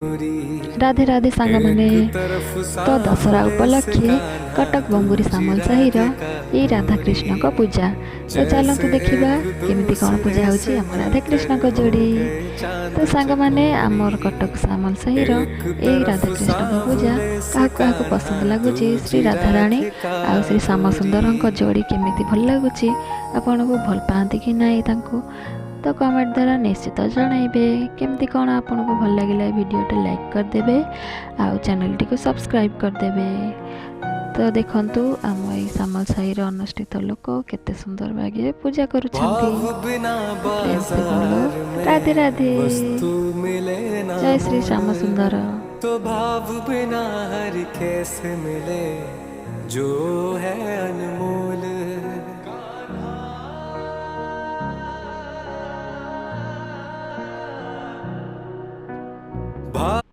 राधे राधे सांग मैंने तो दशहरा उपलक्षे कटक बंबुरी सामल साहिर ये राधा कृष्ण को पूजा। तो चलतु देखा केमी कौन पूजा होची आम राधा कृष्ण को जोड़ी। तो सांग मैंने आमर कटक सामल साहिर ये राधा कृष्ण को पूजा क्या पसंद लगुच श्री राधा राणी आ श्री श्याम सुंदर जोड़ी केमी भल लगुच आपन को भल पाती कि नहीं तांको तो कमेंट द्वारा निश्चित जनइबे केमती कौन आपन को भल लगे वीडियोटे लाइक करदे आ चैनल टी को सब्सक्राइब करदे। तो देखंतु आम ये सामल साही अनुष्ठित लोक केते सुंदर भागे पूजा करुछंती। राधे राधे जय श्री श्याम सुंदर। तो भाव बिना हर कैसे मिले जो है अनमोल।